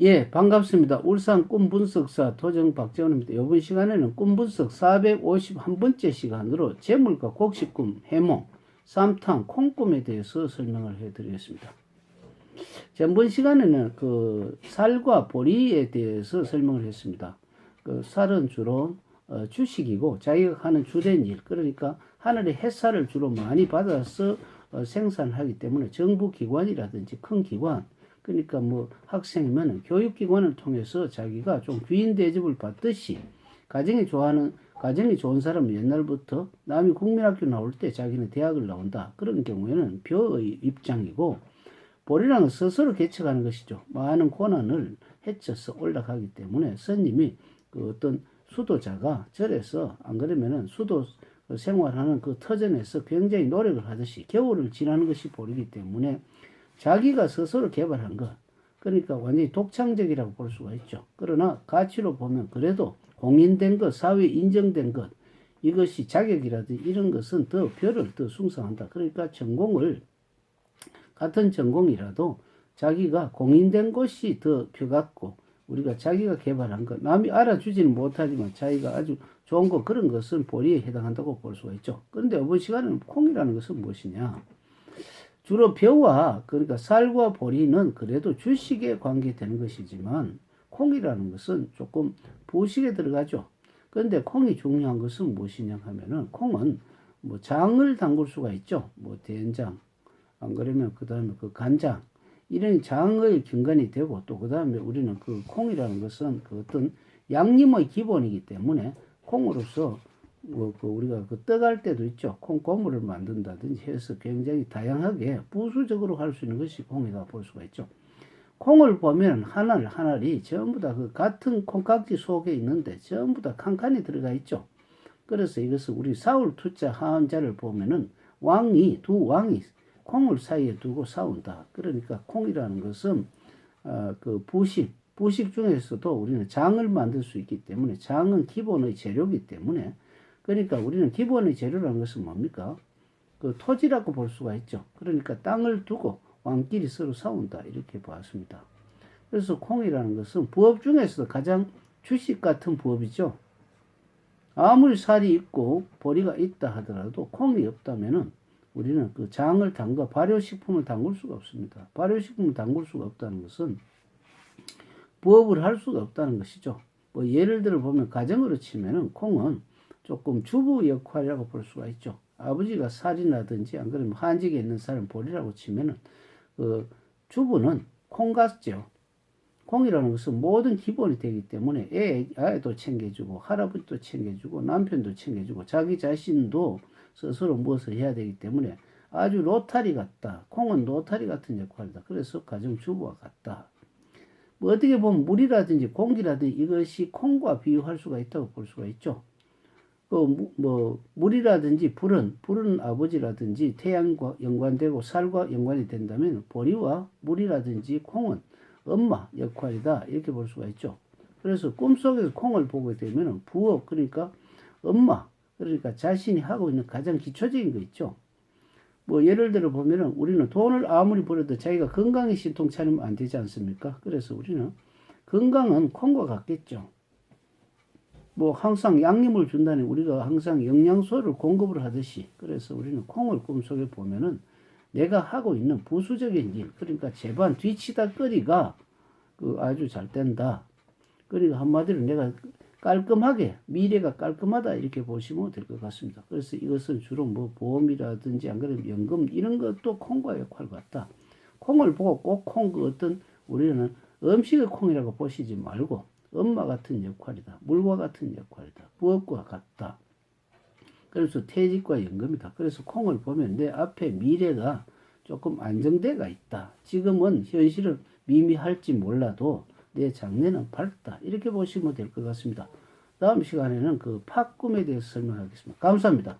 예, 반갑습니다. 울산 꿈분석사 도정 박재원입니다. 이번 시간에는 꿈분석 451번째 시간으로 재물과 곡식꿈, 해몽, 삼탕, 콩꿈에 대해서 설명을 해드리겠습니다. 전번 시간에는 그 살과 보리에 대해서 설명을 했습니다. 그 살은 주로 주식이고 자기가 하는 주된 일, 그러니까 하늘의 햇살을 주로 많이 받아서 생산하기 때문에 정부 기관이라든지 큰 기관, 그러니까 뭐 학생이면 교육기관을 통해서 자기가 좀 귀인 대접을 받듯이 가정이 좋은 사람은 옛날부터 남이 국민학교 나올 때 자기는 대학을 나온다. 그런 경우에는 벼의 입장이고, 보리라는 스스로 개척하는 것이죠. 많은 고난을 헤쳐서 올라가기 때문에 스님이 그 어떤 수도자가 절에서 안 그러면은 수도 생활하는 그 터전에서 굉장히 노력을 하듯이 겨울을 지나는 것이 보리기 때문에 자기가 스스로 개발한 것, 그러니까 완전히 독창적이라고 볼 수가 있죠. 그러나 가치로 보면 그래도 공인된 것, 사회에 인정된 것, 이것이 자격이라든지 이런 것은 더 별을 더 숭상한다. 그러니까 같은 전공이라도 자기가 공인된 것이 더 표같고, 우리가 자기가 개발한 것, 남이 알아주지는 못하지만 자기가 아주 좋은 것, 그런 것은 보리에 해당한다고 볼 수가 있죠. 그런데 이번 시간에는 콩이라는 것은 무엇이냐? 주로 벼와, 그러니까 쌀과 보리는 그래도 주식에 관계되는 것이지만 콩이라는 것은 조금 부식에 들어가죠. 그런데 콩이 중요한 것은 무엇이냐 하면은, 콩은 뭐 장을 담글 수가 있죠. 뭐 된장, 안 그러면 그 다음에 그 간장, 이런 장의 근간이 되고, 또 그 다음에 우리는 그 콩이라는 것은 그 어떤 양념의 기본이기 때문에 콩으로서 그 우리가 그 떡할 때도 있죠. 콩 고물을 만든다든지 해서 굉장히 다양하게 부수적으로 할 수 있는 것이 콩이다 볼 수가 있죠. 콩을 보면 하나리 전부 다 그 같은 콩깍지 속에 있는데 전부 다 칸칸이 들어가 있죠. 그래서 이것을 우리 사울 투자 하한자를 보면은 두 왕이 콩을 사이에 두고 싸운다. 그러니까 콩이라는 것은 그 부식 중에서도 우리는 장을 만들 수 있기 때문에, 장은 기본의 재료이기 때문에, 그러니까 우리는 기본의 재료라는 것은 뭡니까? 그 토지라고 볼 수가 있죠. 그러니까 땅을 두고 왕끼리 서로 싸운다, 이렇게 보았습니다. 그래서 콩이라는 것은 부업 중에서도 가장 주식 같은 부업이죠. 아무리 살이 있고 보리가 있다 하더라도 콩이 없다면은 우리는 그 장을 담가 발효식품을 담글 수가 없습니다. 발효식품을 담글 수가 없다는 것은 부업을 할 수가 없다는 것이죠. 뭐 예를 들어 보면 가정으로 치면은 콩은 조금 주부 역할이라고 볼 수가 있죠. 아버지가 살이라든지 안 그러면 한직에 있는 사람 보리라고 치면은 그 주부는 콩 같죠. 콩이라는 것은 모든 기본이 되기 때문에 애도 챙겨주고 할아버지도 챙겨주고 남편도 챙겨주고 자기 자신도 스스로 무엇을 해야 되기 때문에 아주 로타리 같다. 콩은 로타리 같은 역할이다. 그래서 가정주부와 같다. 뭐 어떻게 보면 물이라든지 공기라든지 이것이 콩과 비유할 수가 있다고 볼 수가 있죠. 물이라든지 불은 아버지라든지 태양과 연관되고 살과 연관이 된다면, 보리와 물이라든지 콩은 엄마 역할이다, 이렇게 볼 수가 있죠. 그래서 꿈속에서 콩을 보게 되면 부업, 그러니까 엄마, 그러니까 자신이 하고 있는 가장 기초적인 거 있죠. 뭐 예를 들어 보면은 우리는 돈을 아무리 벌어도 자기가 건강에 신통차리면 안 되지 않습니까? 그래서 우리는 건강은 콩과 같겠죠. 뭐 항상 양념을 준다니 우리가 항상 영양소를 공급을 하듯이, 그래서 우리는 콩을 꿈속에 보면은 내가 하고 있는 부수적인 일, 그러니까 제반 뒤치다거리가 그 아주 잘 된다. 그러니까 한마디로 내가 깔끔하게, 미래가 깔끔하다, 이렇게 보시면 될 것 같습니다. 그래서 이것은 주로 뭐 보험이라든지 안 그러면 연금 이런 것도 콩과 역할 같다. 콩을 보고 꼭 그 어떤 우리는 음식의 콩이라고 보시지 말고 엄마 같은 역할이다. 물과 같은 역할이다. 부업과 같다. 그래서 퇴직과 연금이다. 그래서 콩을 보면 내 앞에 미래가 조금 안정돼가 있다. 지금은 현실은 미미할지 몰라도 내 장래는 밝다. 이렇게 보시면 될 것 같습니다. 다음 시간에는 그 팥꿈에 대해서 설명하겠습니다. 감사합니다.